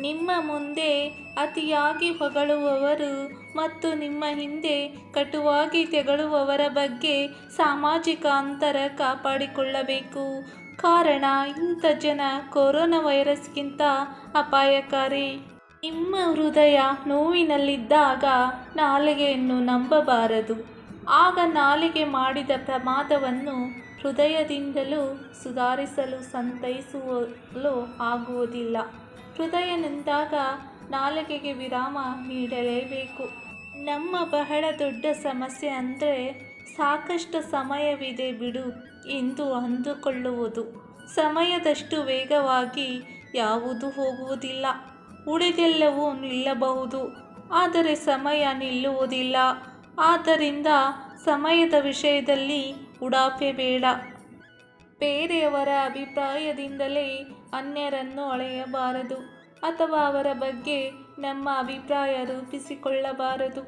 ನಿಮ್ಮ ಮುಂದೆ ಅತಿಯಾಗಿ ಹೊಗಳುವವರು ಮತ್ತು ನಿಮ್ಮ ಹಿಂದೆ ಕಟುವಾಗಿ ತೆಗಳುವವರ ಬಗ್ಗೆ ಸಾಮಾಜಿಕ ಅಂತರ ಕಾಪಾಡಿಕೊಳ್ಳಬೇಕು. ಕಾರಣ ಇಂಥ ಜನ ಕೊರೋನಾ ವೈರಸ್ಗಿಂತ ಅಪಾಯಕಾರಿ. ನಿಮ್ಮ ಹೃದಯ ನೋವಿನಲ್ಲಿದ್ದಾಗ ನಾಲಿಗೆಯನ್ನು ನಂಬಬಾರದು. ಆಗ ನಾಲಿಗೆ ಮಾಡಿದ ಪ್ರಮಾದವನ್ನು ಹೃದಯದಿಂದಲೂ ಸುಧಾರಿಸಲು ಸಂತೈಸಲು ಆಗುವುದಿಲ್ಲ. ಹೃದಯ ನೊಂದಾಗ ನಾಲಿಗೆಗೆ ವಿರಾಮ ನೀಡಲೇಬೇಕು. ನಮ್ಮ ಬಹಳ ದೊಡ್ಡ ಸಮಸ್ಯೆ ಅಂದರೆ ಸಾಕಷ್ಟು ಸಮಯವಿದೆ ಬಿಡು ಎಂದು ಅಂದುಕೊಳ್ಳುವುದು. ಸಮಯದಷ್ಟು ವೇಗವಾಗಿ ಯಾವುದೂ ಹೋಗುವುದಿಲ್ಲ. ಉಳಿದೆಲ್ಲವೂ ನಿಲ್ಲಬಹುದು, ಆದರೆ ಸಮಯ ನಿಲ್ಲುವುದಿಲ್ಲ. ಆದ್ದರಿಂದ ಸಮಯದ ವಿಷಯದಲ್ಲಿ ಉಡಾಫೆ ಬೇಡ. ಬೇರೆಯವರ ಅಭಿಪ್ರಾಯದಿಂದಲೇ ಅನ್ಯರನ್ನು ಅಳೆಯಬಾರದು ಅಥವಾ ಅವರ ಬಗ್ಗೆ ನಮ್ಮ ಅಭಿಪ್ರಾಯ ರೂಪಿಸಿಕೊಳ್ಳಬಾರದು.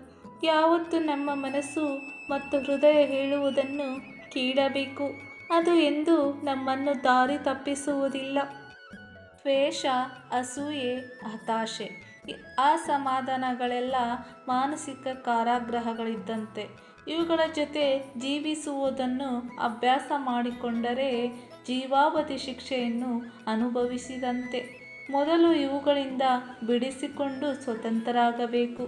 ಯಾವತ್ತೂ ನಮ್ಮ ಮನಸ್ಸು ಮತ್ತು ಹೃದಯ ಹೇಳುವುದನ್ನು ಕೇಳಬೇಕು. ಅದು ಎಂದೂ ನಮ್ಮನ್ನು ದಾರಿ ತಪ್ಪಿಸುವುದಿಲ್ಲ. ದ್ವೇಷ, ಅಸೂಯೆ, ಹತಾಶೆ, ಅಸಮಾಧಾನಗಳೆಲ್ಲ ಮಾನಸಿಕ ಕಾರಾಗೃಹಗಳಿದ್ದಂತೆ. ಇವುಗಳ ಜೊತೆ ಜೀವಿಸುವುದನ್ನು ಅಭ್ಯಾಸ ಮಾಡಿಕೊಂಡರೆ ಜೀವಾವಧಿ ಶಿಕ್ಷೆಯನ್ನು ಅನುಭವಿಸಿದಂತೆ. ಮೊದಲು ಇವುಗಳಿಂದ ಬಿಡಿಸಿಕೊಂಡು ಸ್ವತಂತ್ರರಾಗಬೇಕು.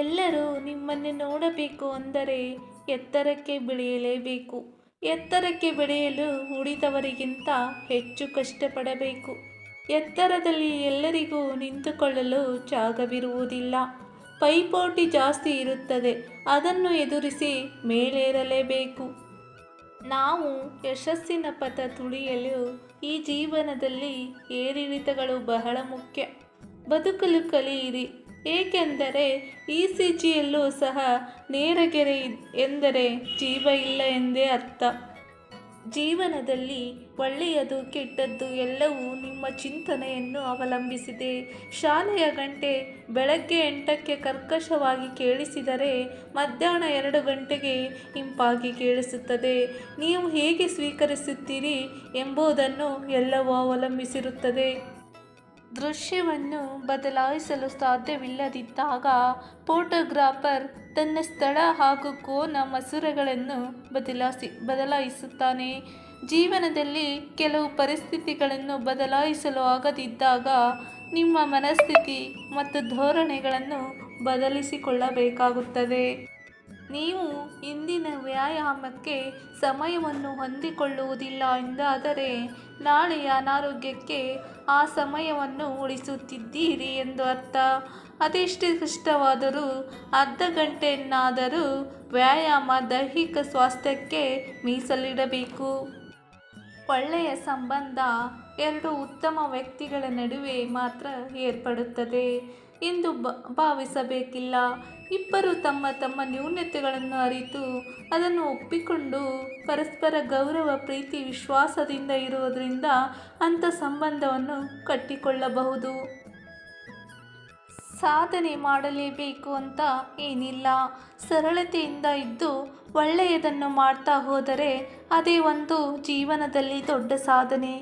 ಎಲ್ಲರೂ ನಿಮ್ಮನ್ನು ನೋಡಬೇಕು ಅಂದರೆ ಎತ್ತರಕ್ಕೆ ಬೆಳೆಯಲೇಬೇಕು. ಎತ್ತರಕ್ಕೆ ಬೆಳೆಯಲು ಉಳಿದವರಿಗಿಂತ ಹೆಚ್ಚು ಕಷ್ಟಪಡಬೇಕು. ಎತ್ತರದಲ್ಲಿ ಎಲ್ಲರಿಗೂ ನಿಂತುಕೊಳ್ಳಲು ಜಾಗವಿರುವುದಿಲ್ಲ. ಪೈಪೋಟಿ ಜಾಸ್ತಿ ಇರುತ್ತದೆ. ಅದನ್ನು ಎದುರಿಸಿ ಮೇಲೇರಲೇಬೇಕು. ನಾವು ಯಶಸ್ಸಿನ ಪಥ ತುಳಿಯಲು ಈ ಜೀವನದಲ್ಲಿ ಏರಿಳಿತಗಳು ಬಹಳ ಮುಖ್ಯ. ಬದುಕಲು ಕಲಿಯಿರಿ. ಏಕೆಂದರೆ ECGಯಲ್ಲೂ ಸಹ ನೇರಗೆರೆ ಎಂದರೆ ಜೀವ ಇಲ್ಲ ಎಂದೇ ಅರ್ಥ. ಜೀವನದಲ್ಲಿ ಒಳ್ಳೆಯದು ಕೆಟ್ಟದ್ದು ಎಲ್ಲವೂ ನಿಮ್ಮ ಚಿಂತನೆಯನ್ನು ಅವಲಂಬಿಸಿದೆ. ಶಾಲೆಯ ಗಂಟೆ ಬೆಳಗ್ಗೆ 8ಕ್ಕೆ ಕರ್ಕಶವಾಗಿ ಕೇಳಿಸಿದರೆ ಮಧ್ಯಾಹ್ನ 2 ಗಂಟೆಗೆ ಇಂಪಾಗಿ ಕೇಳಿಸುತ್ತದೆ. ನೀವು ಹೇಗೆ ಸ್ವೀಕರಿಸುತ್ತೀರಿ ಎಂಬುದನ್ನು ಎಲ್ಲವೂ ಅವಲಂಬಿಸಿರುತ್ತದೆ. ದೃಶ್ಯವನ್ನು ಬದಲಾಯಿಸಲು ಸಾಧ್ಯವಿಲ್ಲದಿದ್ದಾಗ ಫೋಟೋಗ್ರಾಫರ್ ತನ್ನ ಸ್ಥಳ ಹಾಗೂ ಕೋನ ಮಸೂರಗಳನ್ನು ಬದಲಾಯಿಸುತ್ತಾನೆ. ಜೀವನದಲ್ಲಿ ಕೆಲವು ಪರಿಸ್ಥಿತಿಗಳನ್ನು ಬದಲಾಯಿಸಲು ಆಗದಿದ್ದಾಗ ನಿಮ್ಮ ಮನಸ್ಥಿತಿ ಮತ್ತು ಧೋರಣೆಗಳನ್ನು ಬದಲಿಸಿಕೊಳ್ಳಬೇಕಾಗುತ್ತದೆ. ನೀವು ಇಂದಿನ ವ್ಯಾಯಾಮಕ್ಕೆ ಸಮಯವನ್ನು ಹೊಂದಿಕೊಳ್ಳುವುದಿಲ್ಲ ಎಂದಾದರೆ ನಾಳೆಯ ಅನಾರೋಗ್ಯಕ್ಕೆ ಆ ಸಮಯವನ್ನು ಉಳಿಸುತ್ತಿದ್ದೀರಿ ಎಂದು ಅರ್ಥ. ಅದೆಷ್ಟೇ ಕಷ್ಟವಾದರೂ ಅರ್ಧ ಗಂಟೆಯನ್ನಾದರೂ ವ್ಯಾಯಾಮ ದೈಹಿಕ ಸ್ವಾಸ್ಥ್ಯಕ್ಕೆ ಮೀಸಲಿಡಬೇಕು. ಒಳ್ಳೆಯ ಸಂಬಂಧ 2 ಉತ್ತಮ ವ್ಯಕ್ತಿಗಳ ನಡುವೆ ಮಾತ್ರ ಏರ್ಪಡುತ್ತದೆ ಎಂದು ಭಾವಿಸಬೇಕಿಲ್ಲ. ಇಬ್ಬರು ತಮ್ಮ ತಮ್ಮ ನ್ಯೂನತೆಗಳನ್ನು ಅರಿತು ಅದನ್ನು ಒಪ್ಪಿಕೊಂಡು ಪರಸ್ಪರ ಗೌರವ, ಪ್ರೀತಿ, ವಿಶ್ವಾಸದಿಂದ ಇರುವುದರಿಂದ ಅಂಥ ಸಂಬಂಧವನ್ನು ಕಟ್ಟಿಕೊಳ್ಳಬಹುದು. ಸಾಧನೆ ಮಾಡಲೇಬೇಕು ಅಂತ ಏನಿಲ್ಲ. ಸರಳತೆಯಿಂದ ಇದ್ದು ಒಳ್ಳೆಯದನ್ನು ಮಾಡ್ತಾ ಹೋದರೆ ಅದೇ ಒಂದು ಜೀವನದಲ್ಲಿ ದೊಡ್ಡ ಸಾಧನೆ.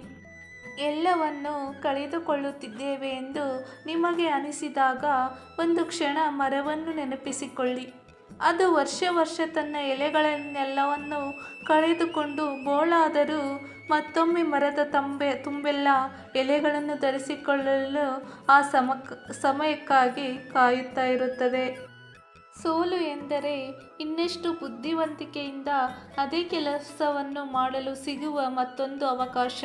ಎಲ್ಲವನ್ನು ಕಳೆದುಕೊಳ್ಳುತ್ತಿದ್ದೇವೆ ಎಂದು ನಿಮಗೆ ಅನಿಸಿದಾಗ ಒಂದು ಕ್ಷಣ ಮರವನ್ನು ನೆನಪಿಸಿಕೊಳ್ಳಿ. ಅದು ವರ್ಷ ತನ್ನ ಎಲೆಗಳನ್ನೆಲ್ಲವನ್ನು ಕಳೆದುಕೊಂಡು ಬೋಳಾದರೂ ಮತ್ತೊಮ್ಮೆ ಮರದ ತುಂಬೆಲ್ಲ ಎಲೆಗಳನ್ನು ಧರಿಸಿಕೊಳ್ಳಲು ಆ ಸಮಯಕ್ಕಾಗಿ ಕಾಯುತ್ತಾ ಇರುತ್ತದೆ. ಸೋಲು ಎಂದರೆ ಇನ್ನಷ್ಟು ಬುದ್ಧಿವಂತಿಕೆಯಿಂದ ಅದೇ ಕೆಲಸವನ್ನು ಮಾಡಲು ಸಿಗುವ ಮತ್ತೊಂದು ಅವಕಾಶ.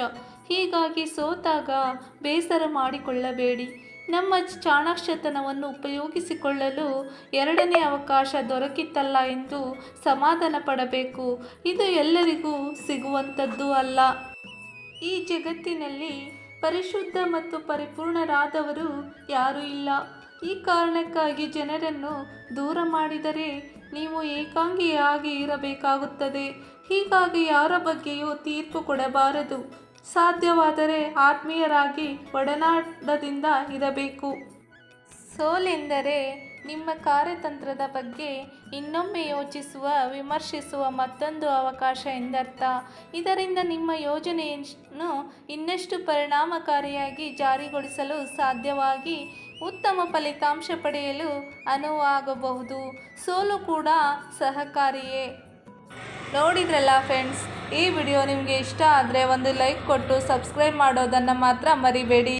ಹೀಗಾಗಿ ಸೋತಾಗ ಬೇಸರ ಮಾಡಿಕೊಳ್ಳಬೇಡಿ. ನಮ್ಮ ಚಾಣಾಕ್ಷತನವನ್ನು ಉಪಯೋಗಿಸಿಕೊಳ್ಳಲು 2ನೇ ಅವಕಾಶ ದೊರಕಿತಲ್ಲ ಎಂದು ಸಮಾಧಾನ ಪಡಬೇಕು. ಇದು ಎಲ್ಲರಿಗೂ ಸಿಗುವಂಥದ್ದು ಅಲ್ಲ. ಈ ಜಗತ್ತಿನಲ್ಲಿ ಪರಿಶುದ್ಧ ಮತ್ತು ಪರಿಪೂರ್ಣರಾದವರು ಯಾರೂ ಇಲ್ಲ. ಈ ಕಾರಣಕ್ಕಾಗಿ ಜನರನ್ನು ದೂರ ಮಾಡಿದರೆ ನೀವು ಏಕಾಂಗಿಯಾಗಿ ಇರಬೇಕಾಗುತ್ತದೆ. ಹೀಗಾಗಿ ಯಾರ ಬಗ್ಗೆಯೂ ತೀರ್ಪು ಕೊಡಬಾರದು. ಸಾಧ್ಯವಾದರೆ ಆತ್ಮೀಯರಾಗಿ ಒಡನಾಟದಿಂದ ಇರಬೇಕು. ಸೋಲೆಂದರೆ ನಿಮ್ಮ ಕಾರ್ಯತಂತ್ರದ ಬಗ್ಗೆ ಇನ್ನೊಮ್ಮೆ ಯೋಚಿಸುವ ವಿಮರ್ಶಿಸುವ ಮತ್ತೊಂದು ಅವಕಾಶ ಎಂದರ್ಥ. ಇದರಿಂದ ನಿಮ್ಮ ಯೋಜನೆಯನ್ನು ಇನ್ನಷ್ಟು ಪರಿಣಾಮಕಾರಿಯಾಗಿ ಜಾರಿಗೊಳಿಸಲು ಸಾಧ್ಯವಾಗಿ ಉತ್ತಮ ಫಲಿತಾಂಶ ಪಡೆಯಲು ಅನುವಾಗಬಹುದು. ಸೋಲು ಕೂಡ ಸಹಕಾರಿಯೇ. ನೋಡಿದ್ರಲ್ಲ ಫ್ರೆಂಡ್ಸ್, ಈ ವಿಡಿಯೋ ನಿಮಗೆ ಇಷ್ಟ ಆದರೆ ಒಂದು ಲೈಕ್ ಕೊಟ್ಟು ಸಬ್ಸ್ಕ್ರೈಬ್ ಮಾಡೋದನ್ನು ಮಾತ್ರ ಮರಿಬೇಡಿ.